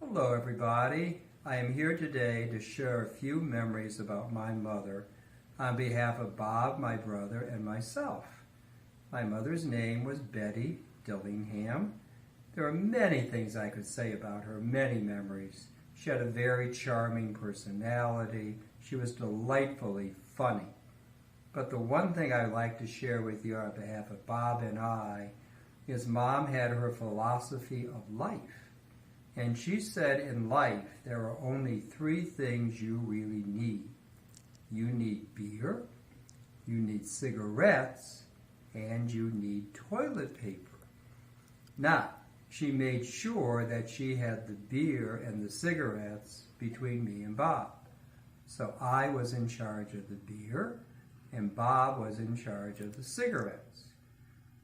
Hello everybody. I am here today to share a few memories about my mother on behalf of Bob, my brother, and myself. My mother's name was Betty Dillingham. There are many things I could say about her, many memories. She had a very charming personality. She was delightfully funny. But the one thing I'd like to share with you on behalf of Bob and I is Mom had her philosophy of life. And she said in life, there are only three things you really need. You need beer, you need cigarettes, and you need toilet paper. Now, she made sure that she had the beer and the cigarettes between me and Bob. So I was in charge of the beer, and Bob was in charge of the cigarettes.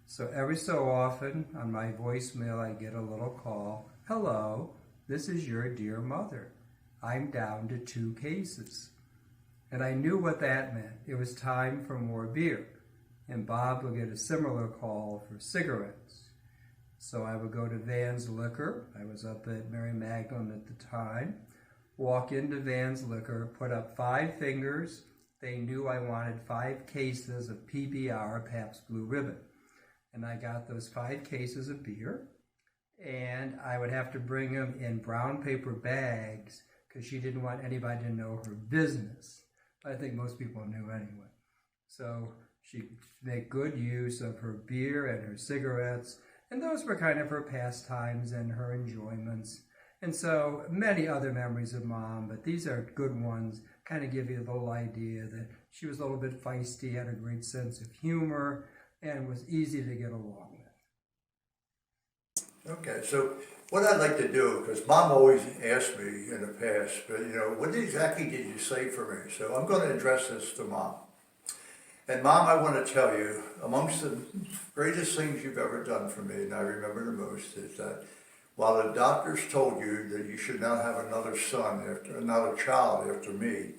So every so often on my voicemail I get a little call. Hello, this is your dear mother. I'm down to 2 cases. And I knew what that meant. It was time for more beer. And Bob would get a similar call for cigarettes. So I would go to Van's Liquor. I was up at Mary Magdalene at the time. Walk into Van's Liquor, put up 5 fingers. They knew I wanted 5 cases of PBR, Pabst Blue Ribbon. And I got those 5 cases of beer. And I would have to bring them in brown paper bags because she didn't want anybody to know her business. I think most people knew anyway. So she'd make good use of her beer and her cigarettes. And those were kind of her pastimes and her enjoyments. And so many other memories of Mom, but these are good ones, kind of give you a little idea that she was a little bit feisty, had a great sense of humor, and was easy to get along with. Okay, so what I'd like to do, because Mom always asked me in the past, but what exactly did you say for me? So I'm going to address this to Mom. And Mom, I want to tell you, amongst the greatest things you've ever done for me, and I remember the most, is that while the doctors told you that you should not have another child after me,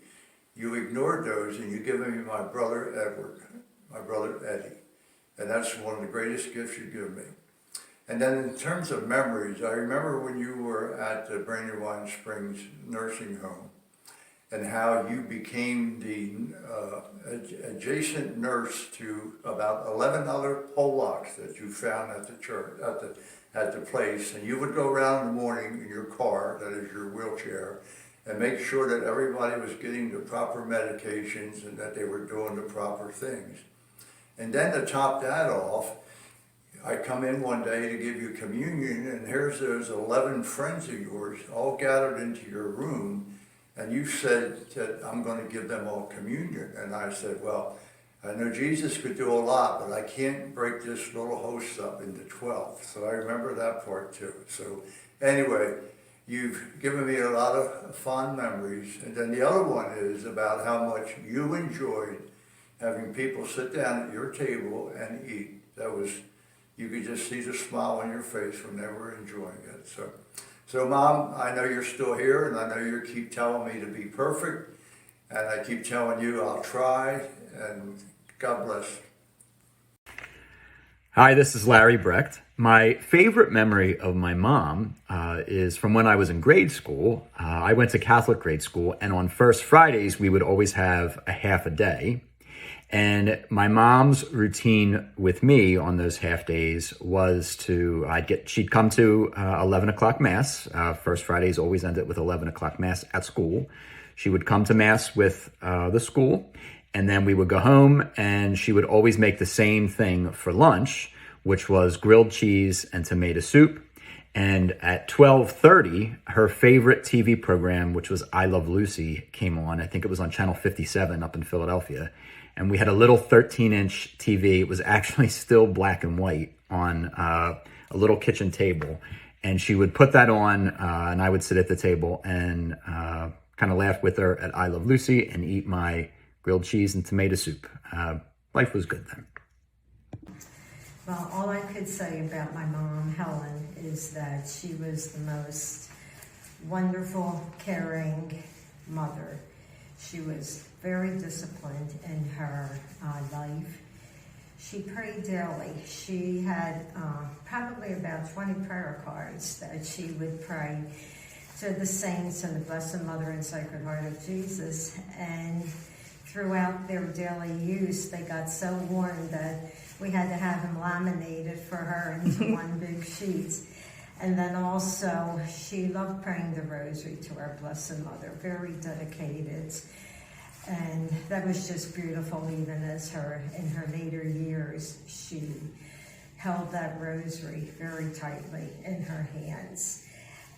you ignored those and you given me my brother Edward, my brother Eddie. And that's one of the greatest gifts you give me. And then in terms of memories, I remember when you were at the Pt.1 Springs nursing home and how you became the adjacent nurse to about 11 other Polacks that you found at the church, at the place. And you would go around in the morning in your car, that is your wheelchair, and make sure that everybody was getting the proper medications and that they were doing the proper things. And then to top that off, I come in one day to give you communion, and here's those 11 friends of yours all gathered into your room, and you said that I'm going to give them all communion. And I said, well, I know Jesus could do a lot, but I can't break this little host up into 12. So I remember that part too. So anyway, you've given me a lot of fond memories. And then the other one is about how much you enjoyed having people sit down at your table and eat. That was, you could just see the smile on your face when they were enjoying it. So Mom, I know you're still here, and I know you keep telling me to be perfect, and I keep telling you I'll try, and God bless. Hi, this is Larry Brecht. My favorite memory of my mom is from when I was in grade school. I went to Catholic grade school, and on first Fridays, we would always have a half a day. And my mom's routine with me on those half days was she'd come to 11 o'clock mass. First Fridays always ended with 11 o'clock mass at school. She would come to mass with the school, and then we would go home, and she would always make the same thing for lunch, which was grilled cheese and tomato soup. And at 12:30, her favorite TV program, which was I Love Lucy, came on. I think it was on Channel 57 up in Philadelphia. And we had a little 13-inch TV. It was actually still black and white on a little kitchen table. And she would put that on, and I would sit at the table and kind of laugh with her at I Love Lucy and eat my grilled cheese and tomato soup. Life was good then. Well, all I could say about my mom, Helen, is that she was the most wonderful, caring mother. She was very disciplined in her life. She prayed daily. She had probably about 20 prayer cards that she would pray to the saints and the Blessed Mother and Sacred Heart of Jesus. And throughout their daily use, they got so worn that we had to have them laminated for her into one big sheet. And then also, she loved praying the rosary to our Blessed Mother, very dedicated. And that was just beautiful, even as in her later years, she held that rosary very tightly in her hands.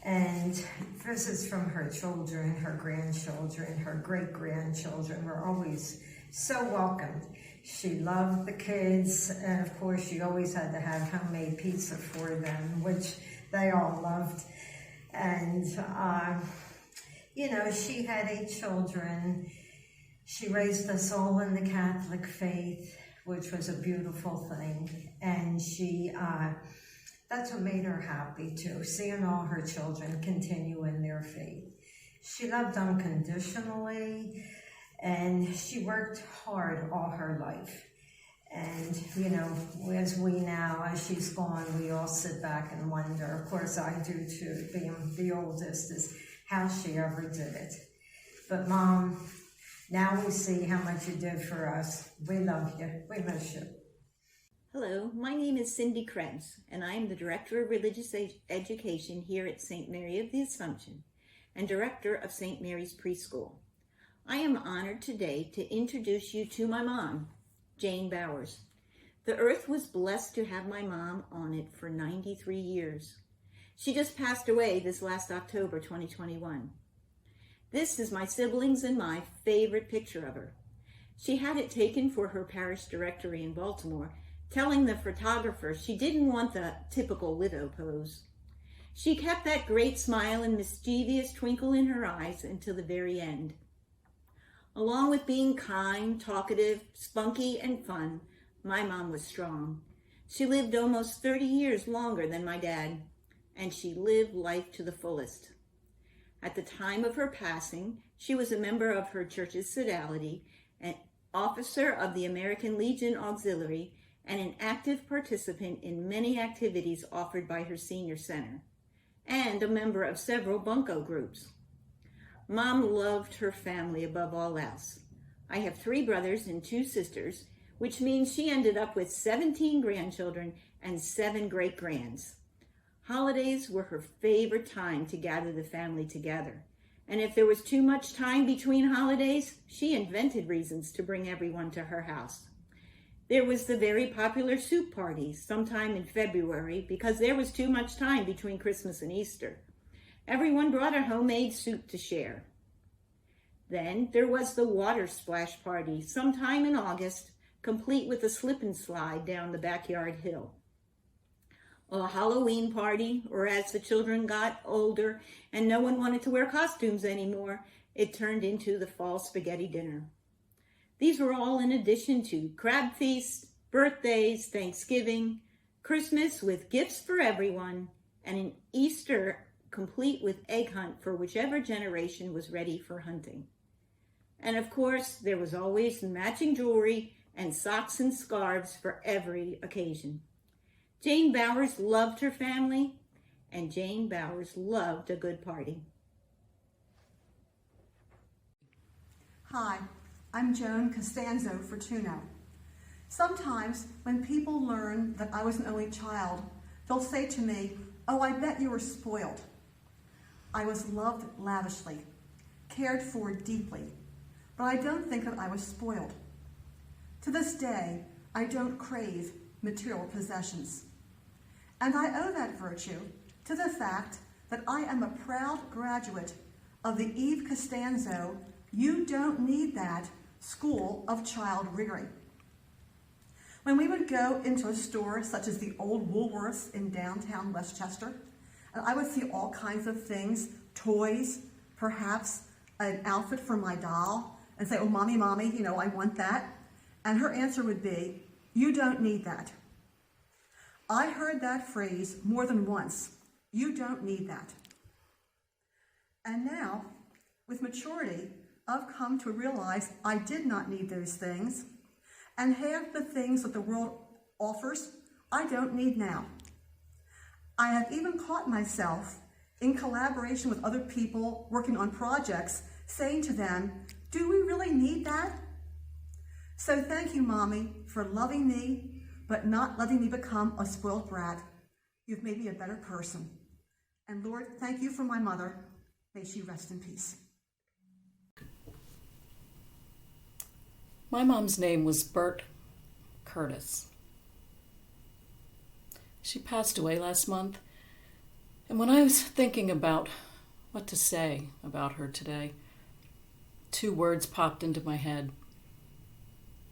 And this is from her children, her grandchildren, her great-grandchildren were always so welcomed. She loved the kids, and of course she always had to have homemade pizza for them, which they all loved. And, she had 8 children. She raised us all in the Catholic faith, which was a beautiful thing. And that's what made her happy too, seeing all her children continue in their faith. She loved unconditionally, and she worked hard all her life. And, as she's gone, we all sit back and wonder. Of course, I do too, being the oldest, is how she ever did it. But Mom, now we see how much you did for us. We love you. We miss you. Hello, my name is Cindy Krebs, and I am the Director of Religious Education here at St. Mary of the Assumption and Director of St. Mary's Preschool. I am honored today to introduce you to my mom, Jane Bowers. The earth was blessed to have my mom on it for 93 years. She just passed away this last October 2021. This is my siblings and my favorite picture of her. She had it taken for her parish directory in Baltimore, telling the photographer she didn't want the typical widow pose. She kept that great smile and mischievous twinkle in her eyes until the very end. Along with being kind, talkative, spunky, and fun, my mom was strong. She lived almost 30 years longer than my dad, and she lived life to the fullest. At the time of her passing, she was a member of her church's sodality, an officer of the American Legion Auxiliary, and an active participant in many activities offered by her senior center, and a member of several bunco groups. Mom loved her family above all else. I have 3 brothers and 2 sisters, which means she ended up with 17 grandchildren and 7 great-grands. Holidays were her favorite time to gather the family together, and if there was too much time between holidays, she invented reasons to bring everyone to her house. There was the very popular soup party sometime in February because there was too much time between Christmas and Easter. Everyone brought a homemade soup to share. Then there was the water splash party sometime in August, complete with a slip and slide down the backyard hill. A Halloween party, or as the children got older and no one wanted to wear costumes anymore, it turned into the fall spaghetti dinner. These were all in addition to crab feasts, birthdays, Thanksgiving, Christmas with gifts for everyone, and an Easter complete with egg hunt for whichever generation was ready for hunting. And of course, there was always matching jewelry and socks and scarves for every occasion. Jane Bowers loved her family, and Jane Bowers loved a good party. Hi, I'm Joan Costanzo for Tuno. Sometimes when people learn that I was an only child, they'll say to me, "Oh, I bet you were spoiled." I was loved lavishly, cared for deeply, but I don't think that I was spoiled. To this day, I don't crave material possessions. And I owe that virtue to the fact that I am a proud graduate of the Eve Costanzo You Don't Need That School of Child Rearing. When we would go into a store such as the old Woolworths in downtown Westchester, and I would see all kinds of things, toys, perhaps an outfit for my doll, and say, "Oh, mommy, I want that." And her answer would be, "You don't need that." I heard that phrase more than once. You don't need that. And now, with maturity, I've come to realize I did not need those things, and half the things that the world offers, I don't need now. I have even caught myself in collaboration with other people working on projects, saying to them, do we really need that? So thank you, Mommy, for loving me, but not letting me become a spoiled brat. You've made me a better person. And Lord, thank you for my mother. May she rest in peace. My mom's name was Bert Curtis. She passed away last month, and when I was thinking about what to say about her today, 2 words popped into my head.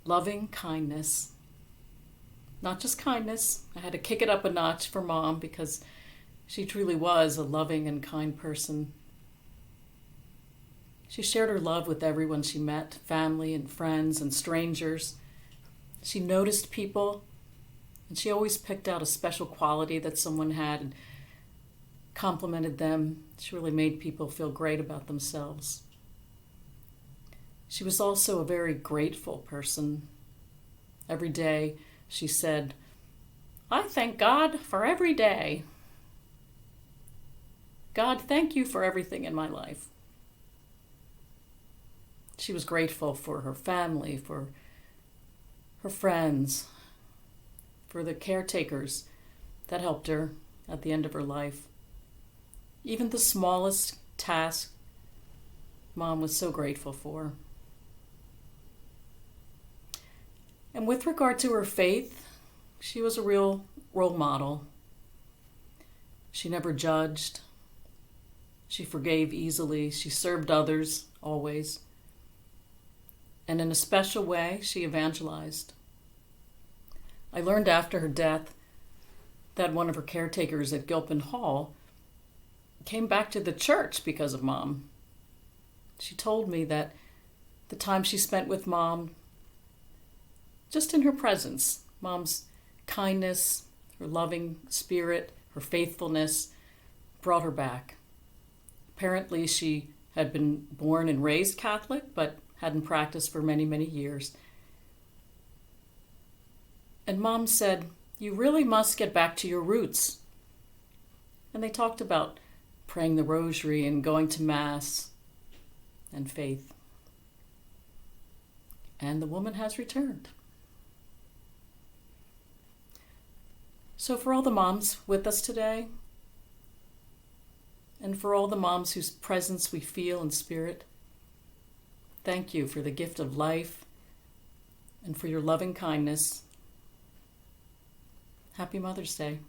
Loving kindness. Not just kindness. I had to kick it up a notch for Mom because she truly was a loving and kind person. She shared her love with everyone she met, family and friends and strangers. She noticed people, and she always picked out a special quality that someone had and complimented them. She really made people feel great about themselves. She was also a very grateful person. Every day she said, I thank God for every day. God, thank you for everything in my life. She was grateful for her family, for her friends, for the caretakers that helped her at the end of her life. Even the smallest task, Mom was so grateful for. And with regard to her faith, she was a real role model. She never judged. She forgave easily. She served others, always. And in a special way, she evangelized. I learned after her death that one of her caretakers at Gilpin Hall came back to the church because of Mom. She told me that the time she spent with Mom, just in her presence, Mom's kindness, her loving spirit, her faithfulness, brought her back. Apparently she had been born and raised Catholic, but hadn't practiced for many, many years. And Mom said, you really must get back to your roots. And they talked about praying the rosary and going to Mass and faith. And the woman has returned. So for all the moms with us today, and for all the moms whose presence we feel in spirit, thank you for the gift of life and for your loving kindness. Happy Mother's Day.